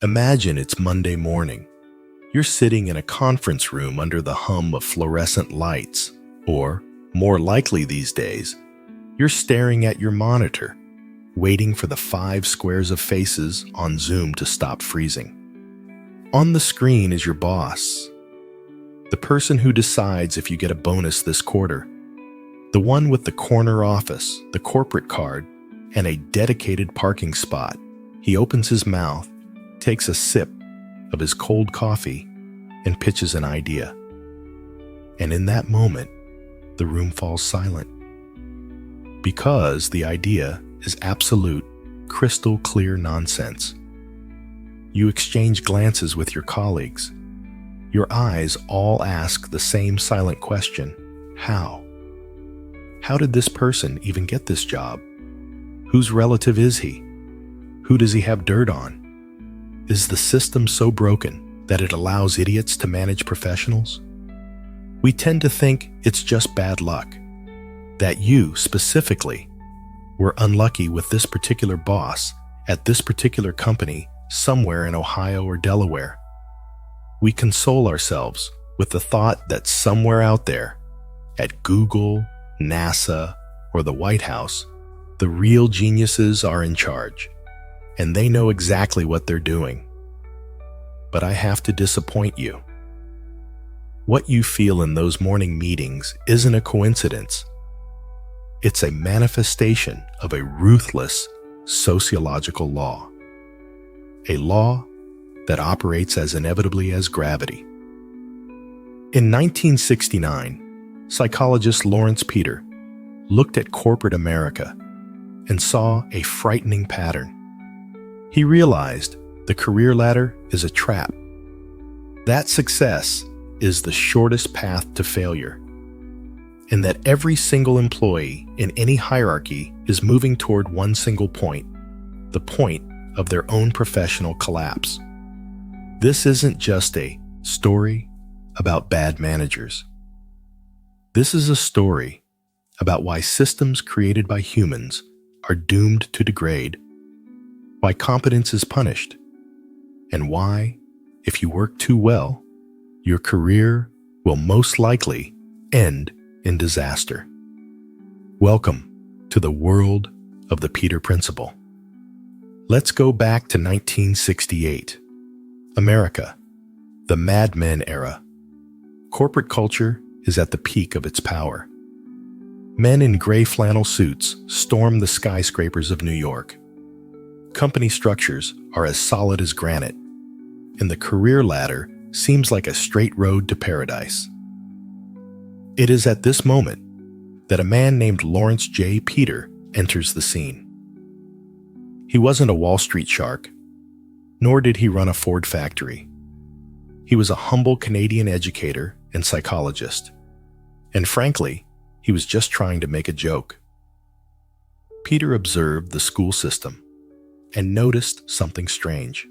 Imagine it's Monday morning. You're sitting in a conference room under the hum of fluorescent lights, or, more likely these days, you're staring at your monitor, waiting for the 5 squares of faces on Zoom to stop freezing. On the screen is your boss, the person who decides if you get a bonus this quarter, the one with the corner office, the corporate card, and a dedicated parking spot. He opens his mouth, takes a sip of his cold coffee, and pitches an idea. And in that moment, the room falls silent. Because the idea is absolute, crystal clear nonsense. You exchange glances with your colleagues. Your eyes all ask the same silent question: how? How did this person even get this job? Whose relative is he? Who does he have dirt on? Is the system so broken that it allows idiots to manage professionals? We tend to think it's just bad luck, that you, specifically, were unlucky with this particular boss at this particular company somewhere in Ohio or Delaware. We console ourselves with the thought that somewhere out there, at Google, NASA, or the White House, the real geniuses are in charge, and they know exactly what they're doing. But I have to disappoint you. What you feel in those morning meetings isn't a coincidence. It's a manifestation of a ruthless sociological law. A law that operates as inevitably as gravity. In 1969, psychologist Laurence Peter looked at corporate America and saw a frightening pattern. He realized the career ladder is a trap. That success is the shortest path to failure, and that every single employee in any hierarchy is moving toward one single point, the point of their own professional collapse. This isn't just a story about bad managers. This is a story about why systems created by humans are doomed to degrade, why competence is punished, and why, if you work too well, your career will most likely end in disaster. Welcome to the world of the Peter Principle. Let's go back to 1968. America, the Mad Men era. Corporate culture is at the peak of its power. Men in gray flannel suits storm the skyscrapers of New York. Company structures are as solid as granite, and the career ladder seems like a straight road to paradise. It is at this moment that a man named Laurence J. Peter enters the scene. He wasn't a Wall Street shark, nor did he run a Ford factory. He was a humble Canadian educator and psychologist, and frankly, he was just trying to make a joke. Peter observed the school system and noticed something strange.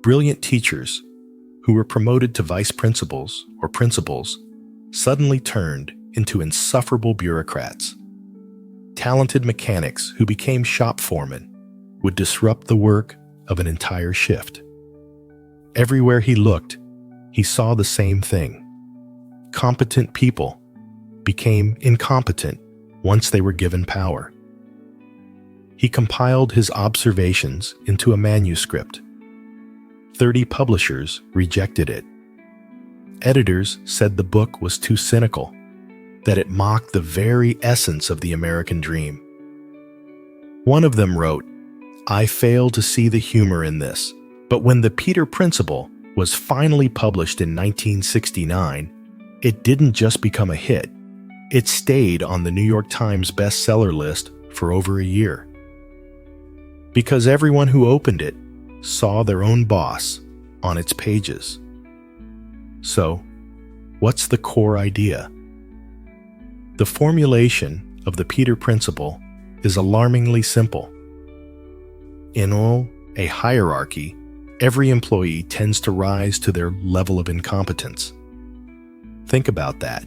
Brilliant teachers who were promoted to vice principals or principals suddenly turned into insufferable bureaucrats. Talented mechanics who became shop foremen would disrupt the work of an entire shift. Everywhere he looked, he saw the same thing. Competent people became incompetent once they were given power. He compiled his observations into a manuscript. 30 publishers rejected it. Editors said the book was too cynical, that it mocked the very essence of the American dream. One of them wrote, "I fail to see the humor in this, but when the Peter Principle was finally published in 1969, it didn't just become a hit. It stayed on the New York Times bestseller list for over a year. Because everyone who opened it saw their own boss on its pages." So, what's the core idea? The formulation of the Peter Principle is alarmingly simple. In a hierarchy, every employee tends to rise to their level of incompetence. Think about that.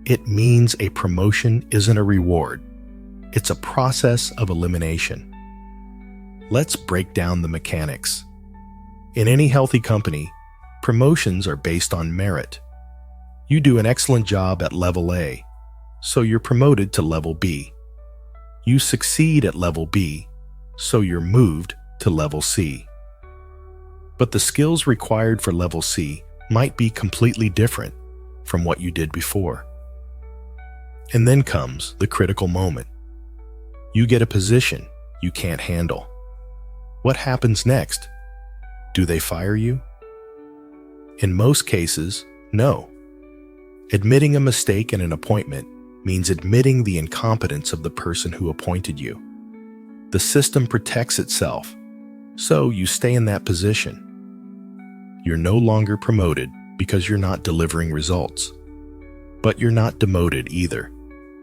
It means a promotion isn't a reward. It's a process of elimination. Let's break down the mechanics. In any healthy company, promotions are based on merit. You do an excellent job at level A, so you're promoted to level B. You succeed at level B, so you're moved to level C. But the skills required for level C might be completely different from what you did before. And then comes the critical moment. You get a position you can't handle. What happens next? Do they fire you? In most cases, no. Admitting a mistake in an appointment means admitting the incompetence of the person who appointed you. The system protects itself, so you stay in that position. You're no longer promoted because you're not delivering results. But you're not demoted either.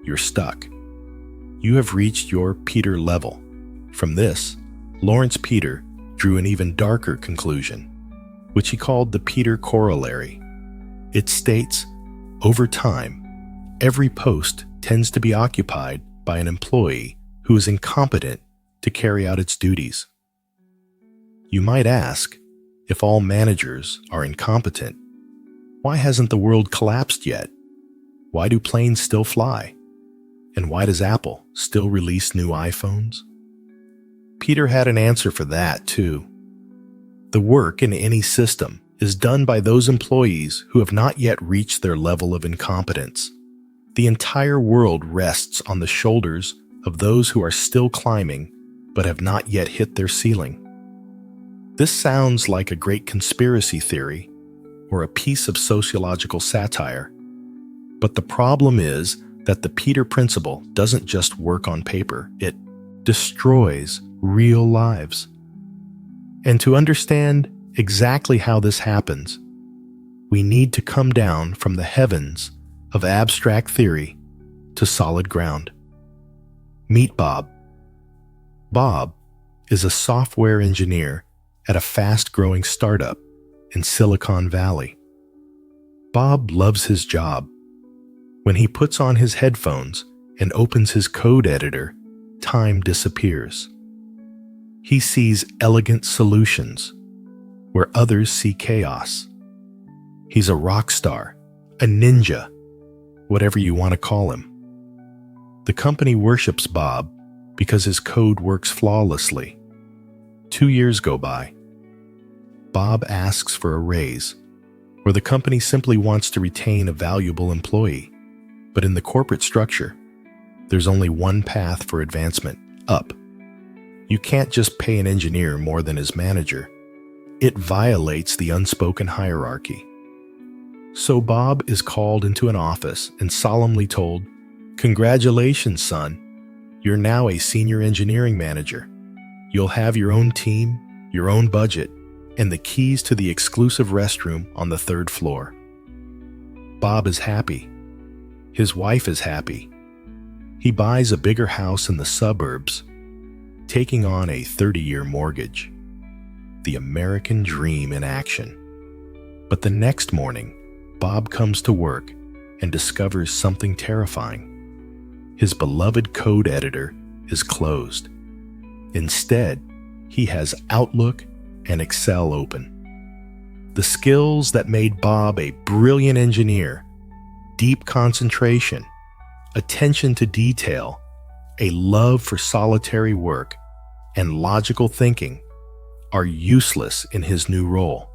You're stuck. You have reached your Peter level. From this, Laurence Peter drew an even darker conclusion, which he called the Peter corollary. It states, over time, every post tends to be occupied by an employee who is incompetent to carry out its duties. You might ask, if all managers are incompetent, why hasn't the world collapsed yet? Why do planes still fly? And why does Apple still release new iPhones? Peter had an answer for that, too. The work in any system is done by those employees who have not yet reached their level of incompetence. The entire world rests on the shoulders of those who are still climbing but have not yet hit their ceiling. This sounds like a great conspiracy theory or a piece of sociological satire. But the problem is that the Peter principle doesn't just work on paper, it destroys real lives. And to understand exactly how this happens, we need to come down from the heavens of abstract theory to solid ground. Meet Bob. Bob is a software engineer at a fast-growing startup in Silicon Valley. Bob loves his job. When he puts on his headphones and opens his code editor, time disappears. He sees elegant solutions where others see chaos. He's a rock star, a ninja, whatever you want to call him. The company worships Bob because his code works flawlessly. 2 years go by. Bob asks for a raise, or the company simply wants to retain a valuable employee. But in the corporate structure, there's only one path for advancement, up. You can't just pay an engineer more than his manager. It violates the unspoken hierarchy. So Bob is called into an office and solemnly told, "Congratulations, son. You're now a senior engineering manager. You'll have your own team, your own budget, and the keys to the exclusive restroom on the 3rd floor." Bob is happy. His wife is happy. He buys a bigger house in the suburbs, taking on a 30-year mortgage. The American dream in action. But the next morning, Bob comes to work and discovers something terrifying. His beloved code editor is closed. Instead, he has Outlook and Excel open. The skills that made Bob a brilliant engineer, deep concentration, attention to detail, a love for solitary work, and logical thinking, are useless in his new role.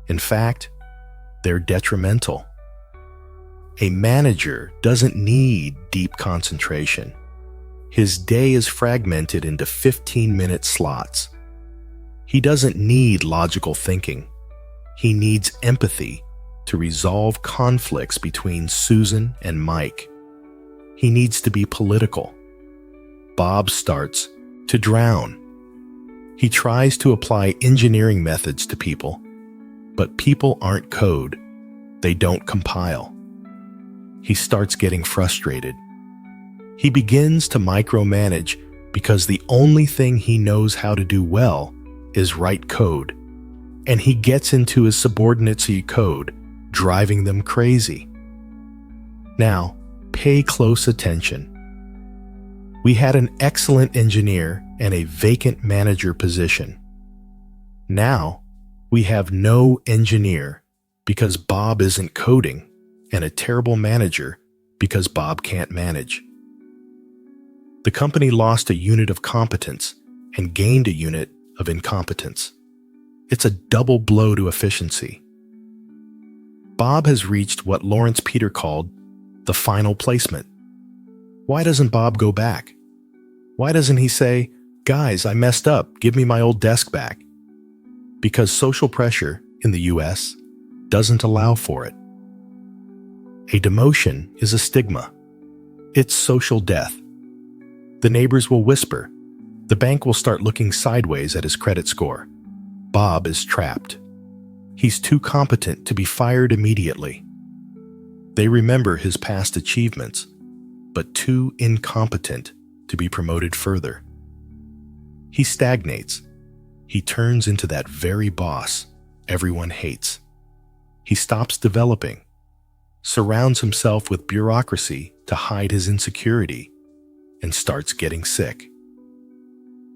In fact, they're detrimental. A manager doesn't need deep concentration. His day is fragmented into 15-minute slots. He doesn't need logical thinking. He needs empathy to resolve conflicts between Susan and Mike. He needs to be political. Bob starts to drown. He tries to apply engineering methods to people, but people aren't code. They don't compile. He starts getting frustrated. He begins to micromanage because the only thing he knows how to do well is write code, and he gets into his subordinates' code, driving them crazy. Now, pay close attention. We had an excellent engineer and a vacant manager position. Now, We have no engineer because Bob isn't coding, and a terrible manager because Bob can't manage. The company lost a unit of competence and gained a unit of incompetence. It's a double blow to efficiency. Bob has reached what Laurence Peter called the final placement. Why doesn't Bob go back? Why doesn't he say, "Guys, I messed up, give me my old desk back"? Because social pressure in the US doesn't allow for it. A demotion is a stigma. It's social death. The neighbors will whisper. The bank will start looking sideways at his credit score. Bob is trapped. He's too competent to be fired immediately. They remember his past achievements, but too incompetent to be promoted further. He stagnates. He turns into that very boss everyone hates. He stops developing, surrounds himself with bureaucracy to hide his insecurity, and starts getting sick.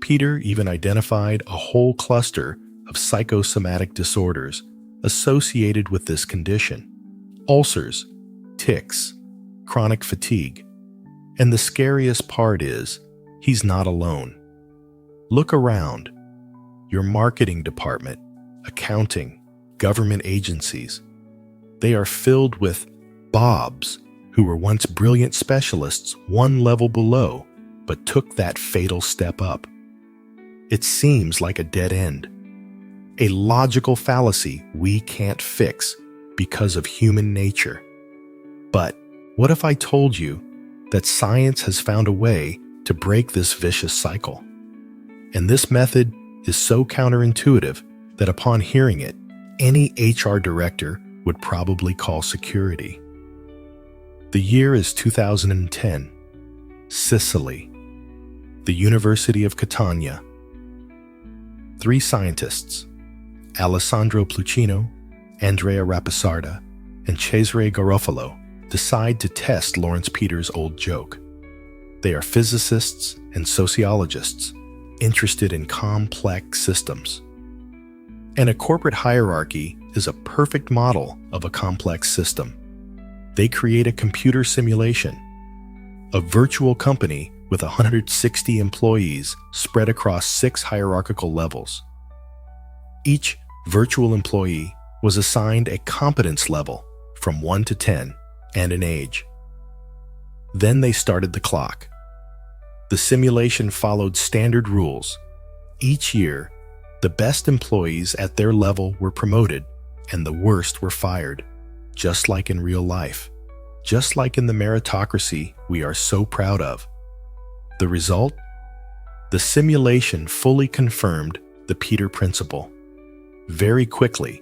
Peter even identified a whole cluster of psychosomatic disorders associated with this condition: ulcers, tics, chronic fatigue. And the scariest part is, he's not alone. Look around. Your marketing department, accounting, government agencies. They are filled with Bobs who were once brilliant specialists one level below, but took that fatal step up. It seems like a dead end. A logical fallacy we can't fix because of human nature. But what if I told you that science has found a way to break this vicious cycle? And this method is so counterintuitive that upon hearing it, any HR director would probably call security. The year is 2010. Sicily. The University of Catania. 3 scientists, Alessandro Pluchino, Andrea Rapisarda, and Cesare Garofalo, decide to test Laurence Peter's old joke. They are physicists and sociologists interested in complex systems. And a corporate hierarchy is a perfect model of a complex system. They create a computer simulation, a virtual company with 160 employees spread across 6 hierarchical levels. Each virtual employee was assigned a competence level from 1 to 10 and an age. Then they started the clock. The simulation followed standard rules. Each year, the best employees at their level were promoted and the worst were fired, just like in real life, just like in the meritocracy we are so proud of. The result? The simulation fully confirmed the Peter principle. Very quickly,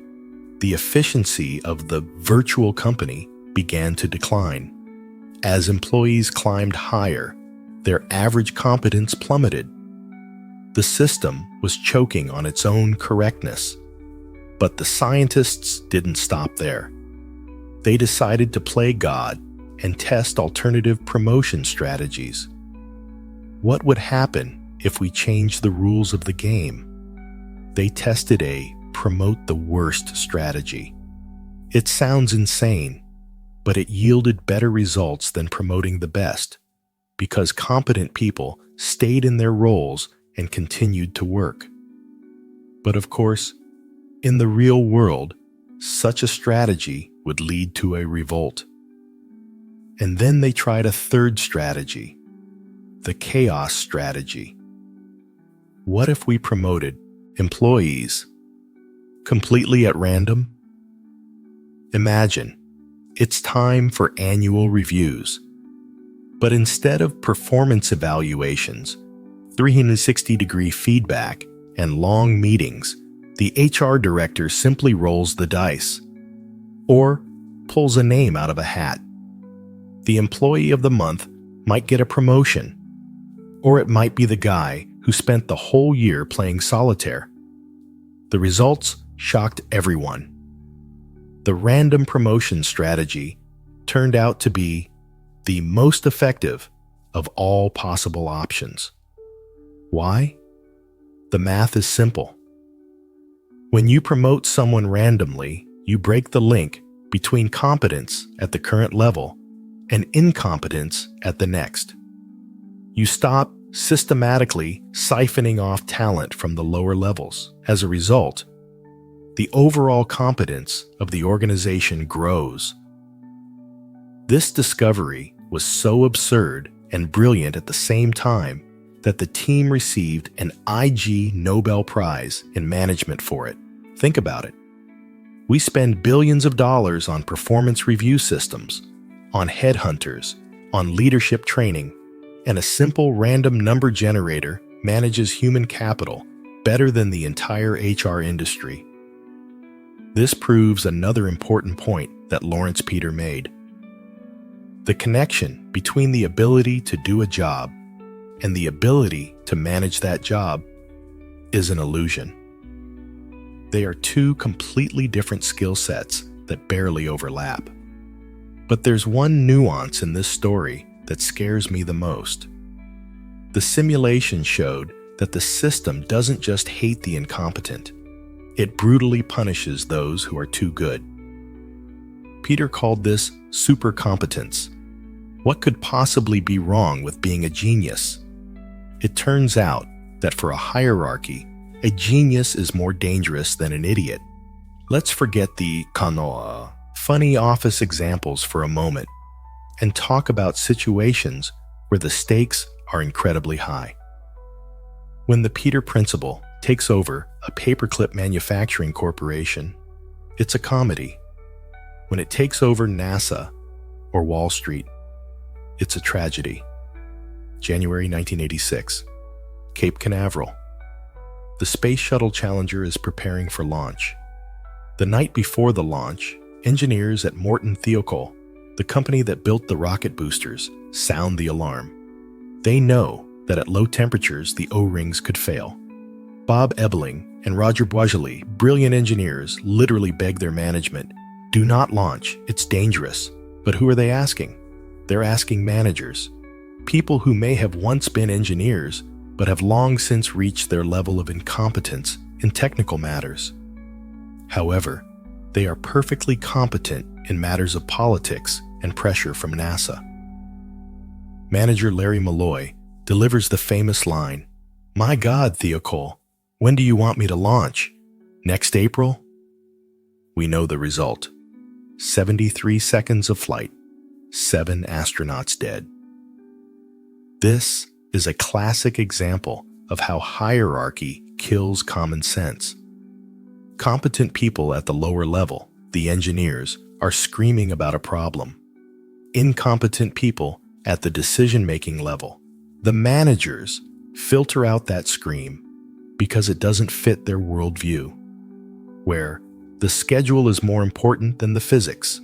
the efficiency of the virtual company began to decline. As employees climbed higher, their average competence plummeted. The system was choking on its own correctness. But the scientists didn't stop there. They decided to play God and test alternative promotion strategies. What would happen if we changed the rules of the game? They tested a promote the worst strategy. It sounds insane, but it yielded better results than promoting the best, because competent people stayed in their roles and continued to work. But of course, in the real world, such a strategy would lead to a revolt. And then they tried a third strategy, the chaos strategy. What if we promoted employees completely at random? Imagine, it's time for annual reviews. But instead of performance evaluations, 360-degree feedback, and long meetings, the HR director simply rolls the dice or pulls a name out of a hat. The employee of the month might get a promotion, or it might be the guy who spent the whole year playing solitaire. The results shocked everyone. The random promotion strategy turned out to be the most effective of all possible options. Why? The math is simple. When you promote someone randomly, you break the link between competence at the current level and incompetence at the next. You stop systematically siphoning off talent from the lower levels. As a result, the overall competence of the organization grows. This discovery was so absurd and brilliant at the same time that the team received an IG Nobel Prize in management for it. Think about it. We spend billions of dollars on performance review systems, on headhunters, on leadership training, and a simple random number generator manages human capital better than the entire HR industry. This proves another important point that Laurence Peter made. The connection between the ability to do a job and the ability to manage that job is an illusion. They are two completely different skill sets that barely overlap. But there's one nuance in this story that scares me the most. The simulation showed that the system doesn't just hate the incompetent, it brutally punishes those who are too good. Peter called this supercompetence. What could possibly be wrong with being a genius? It turns out that for a hierarchy, a genius is more dangerous than an idiot. Let's forget the funny office examples for a moment and talk about situations where the stakes are incredibly high. When the Peter principle takes over a paperclip manufacturing corporation, it's a comedy. When it takes over NASA or Wall Street, it's a tragedy. January 1986, Cape Canaveral. The Space Shuttle Challenger is preparing for launch. The night before the launch, engineers at Morton Thiokol, the company that built the rocket boosters, sound the alarm. They know that at low temperatures the O-rings could fail. Bob Ebeling and Roger Boisjoli, brilliant engineers, literally beg their management, "Do not launch, it's dangerous." But who are they asking? They're asking managers, people who may have once been engineers, but have long since reached their level of incompetence in technical matters. However, they are perfectly competent in matters of politics and pressure from NASA. Manager Larry Malloy delivers the famous line, "My God, Thiokol, when do you want me to launch? Next April?" We know the result. 73 seconds of flight, 7 astronauts dead. This is a classic example of how hierarchy kills common sense. Competent people at the lower level, the engineers, are screaming about a problem. Incompetent people at the decision-making level, the managers, filter out that scream because it doesn't fit their worldview, where the schedule is more important than the physics.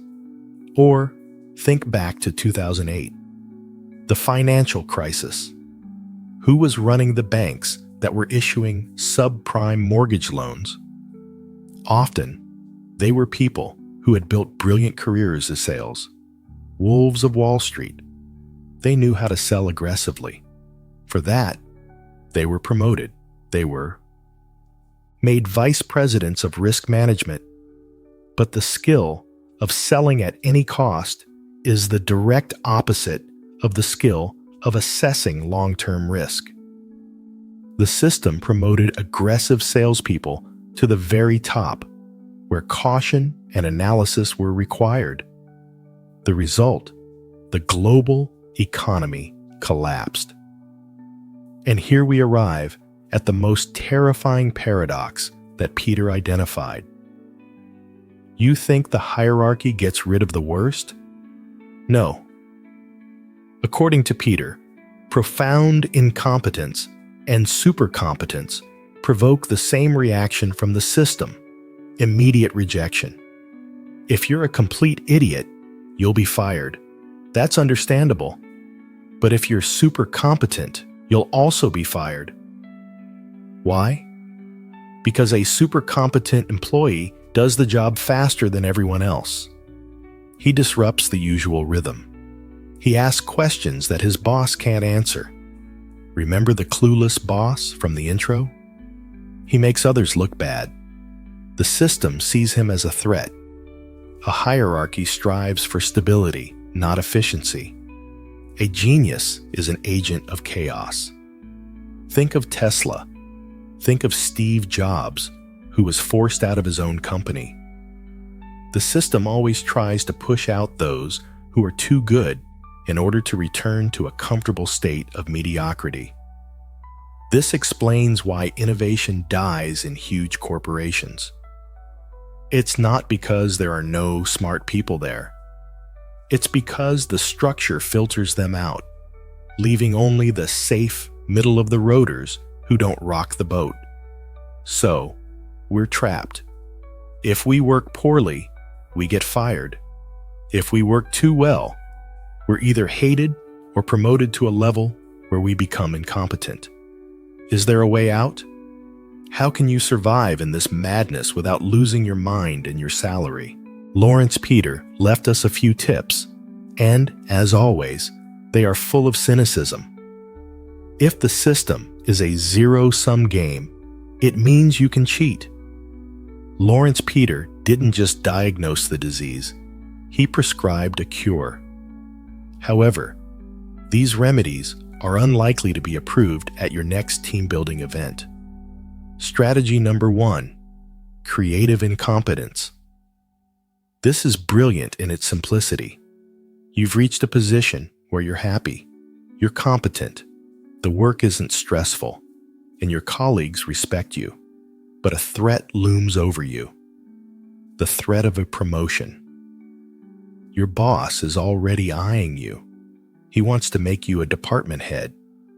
Or think back to 2008, the financial crisis. Who was running the banks that were issuing subprime mortgage loans? Often, they were people who had built brilliant careers as sales, wolves of Wall Street. They knew how to sell aggressively. For that, they were promoted. They were made vice presidents of risk management. But the skill of selling at any cost is the direct opposite of the skill of assessing long-term risk. The system promoted aggressive salespeople to the very top, where caution and analysis were required. The result, the global economy collapsed. And here we arrive at the most terrifying paradox that Peter identified. You think the hierarchy gets rid of the worst? No. According to Peter, profound incompetence and supercompetence provoke the same reaction from the system: immediate rejection. If you're a complete idiot, you'll be fired. That's understandable. But if you're super competent, you'll also be fired. Why? Because a super competent employee does the job faster than everyone else. He disrupts the usual rhythm. He asks questions that his boss can't answer. Remember the clueless boss from the intro? He makes others look bad. The system sees him as a threat. A hierarchy strives for stability, not efficiency. A genius is an agent of chaos. Think of Tesla. Think of Steve Jobs, who was forced out of his own company. The system always tries to push out those who are too good in order to return to a comfortable state of mediocrity. This explains why innovation dies in huge corporations. It's not because there are no smart people there. It's because the structure filters them out, leaving only the safe, middle-of-the-roaders who don't rock the boat. So, we're trapped. If we work poorly, we get fired. If we work too well, we're either hated or promoted to a level where we become incompetent. Is there a way out? How can you survive in this madness without losing your mind and your salary? Laurence Peter left us a few tips, and, as always, they are full of cynicism. If the system is a zero-sum game, it means you can cheat. Laurence Peter didn't just diagnose the disease, he prescribed a cure. However, these remedies are unlikely to be approved at your next team-building event. Strategy number 1, creative incompetence. This is brilliant in its simplicity. You've reached a position where you're happy, you're competent, the work isn't stressful, and your colleagues respect you. But a threat looms over you. The threat of a promotion. Your boss is already eyeing you. He wants to make you a department head.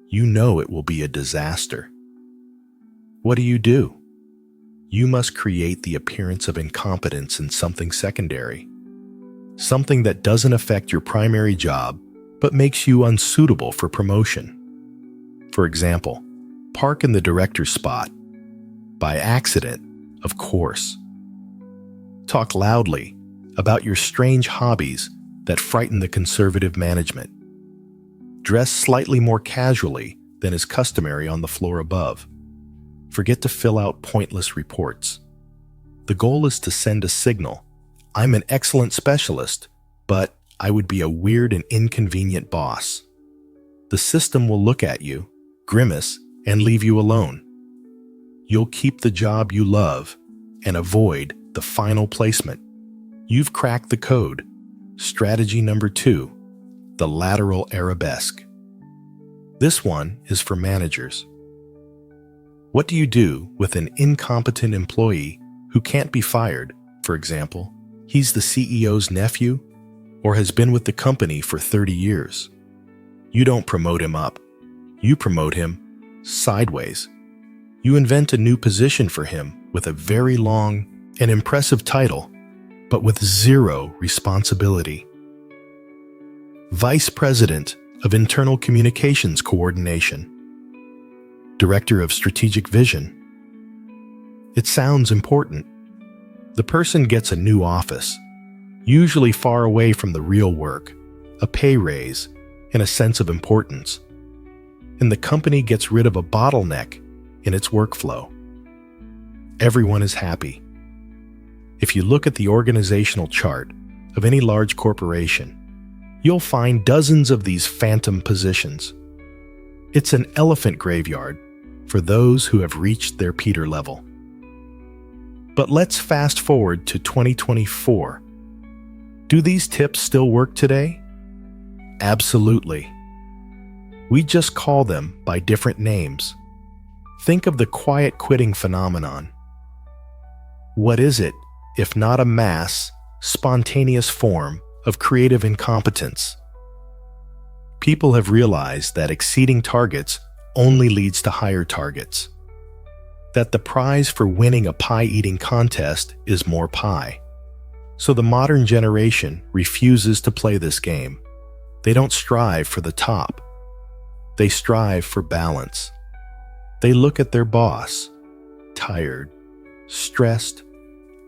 You know it will be a disaster. What do? You must create the appearance of incompetence in something secondary. Something that doesn't affect your primary job, but makes you unsuitable for promotion. For example, park in the director's spot. By accident, of course. Talk loudly about your strange hobbies that frighten the conservative management. Dress slightly more casually than is customary on the floor above. Forget to fill out pointless reports. The goal is to send a signal. I'm an excellent specialist, but I would be a weird and inconvenient boss. The system will look at you, grimace, and leave you alone. You'll keep the job you love and avoid the final placement. You've cracked the code. Strategy number 2, the lateral arabesque. This one is for managers. What do you do with an incompetent employee who can't be fired? For example, he's the CEO's nephew or has been with the company for 30 years. You don't promote him up. You promote him sideways. You invent a new position for him with a very long and impressive title, but with zero responsibility. Vice President of Internal Communications Coordination. Director of Strategic Vision. It sounds important. The person gets a new office, usually far away from the real work, a pay raise, and a sense of importance. And the company gets rid of a bottleneck in its workflow. Everyone is happy. If you look at the organizational chart of any large corporation, you'll find dozens of these phantom positions. It's an elephant graveyard for those who have reached their Peter level. But let's fast forward to 2024. Do these tips still work today? Absolutely. We just call them by different names. Think of the quiet quitting phenomenon. What is it if not a mass, spontaneous form of creative incompetence? People have realized that exceeding targets only leads to higher targets. That the prize for winning a pie-eating contest is more pie. So the modern generation refuses to play this game. They don't strive for the top. They strive for balance. They look at their boss, tired, stressed,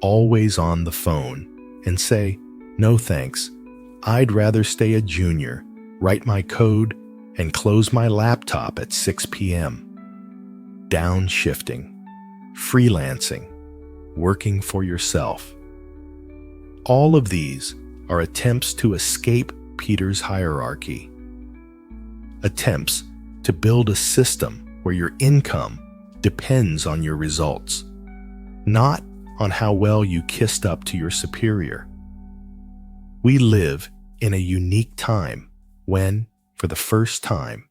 always on the phone, and say, "No thanks, I'd rather stay a junior, write my code, and close my laptop at 6 p.m. Downshifting, freelancing, working for yourself. All of these are attempts to escape Peter's hierarchy. Attempts to build a system where your income depends on your results, not on how well you kissed up to your superior. We live in a unique time when, for the first time,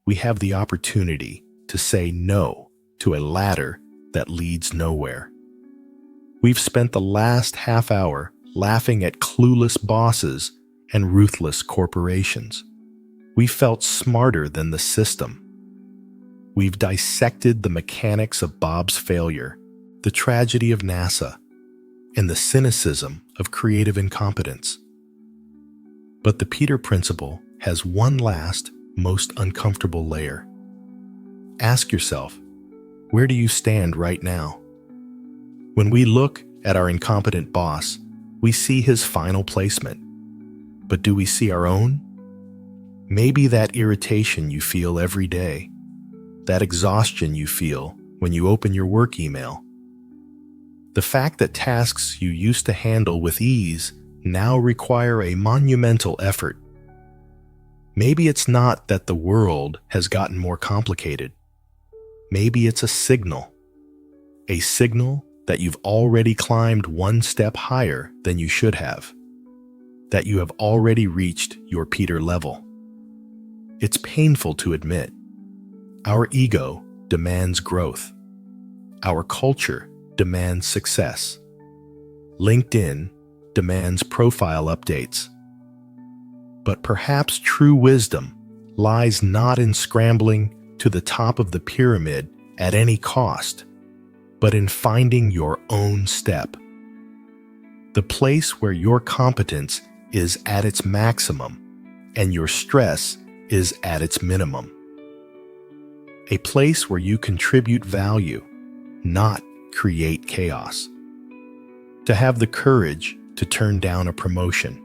we have the opportunity to say no to a ladder that leads nowhere. We've spent the last half hour laughing at clueless bosses and ruthless corporations. We felt smarter than the system. We've dissected the mechanics of Bob's failure, the tragedy of NASA, and the cynicism of creative incompetence. But the Peter principle has one last, most uncomfortable layer. Ask yourself, where do you stand right now? When we look at our incompetent boss, we see his final placement. But do we see our own? Maybe that irritation you feel every day, that exhaustion you feel when you open your work email, the fact that tasks you used to handle with ease now require a monumental effort. Maybe it's not that the world has gotten more complicated. Maybe it's a signal that you've already climbed one step higher than you should have, that you have already reached your Peter level. It's painful to admit. Our ego demands growth. Our culture demands success. LinkedIn demands profile updates. But perhaps true wisdom lies not in scrambling to the top of the pyramid at any cost, but in finding your own step. The place where your competence is at its maximum and your stress is at its minimum. A place where you contribute value, not create chaos. To have the courage to turn down a promotion.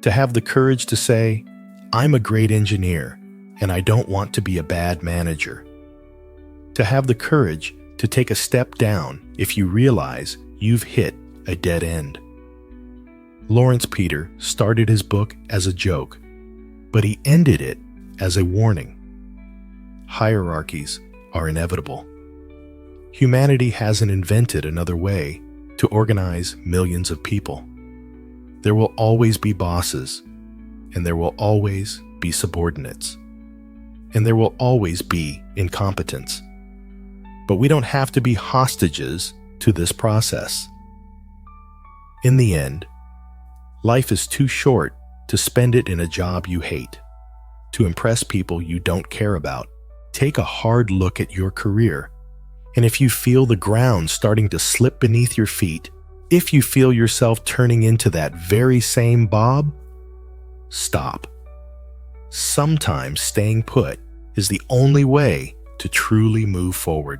To have the courage to say, I'm a great engineer and I don't want to be a bad manager. To have the courage to take a step down if you realize you've hit a dead end. Laurence Peter started his book as a joke, but he ended it as a warning. Hierarchies are inevitable. Humanity hasn't invented another way to organize millions of people. There will always be bosses, and there will always be subordinates, and there will always be incompetence. But we don't have to be hostages to this process. In the end, life is too short to spend it in a job you hate, to impress people you don't care about. Take a hard look at your career, and if you feel the ground starting to slip beneath your feet, if you feel yourself turning into that very same Bob, stop. Sometimes staying put is the only way to truly move forward.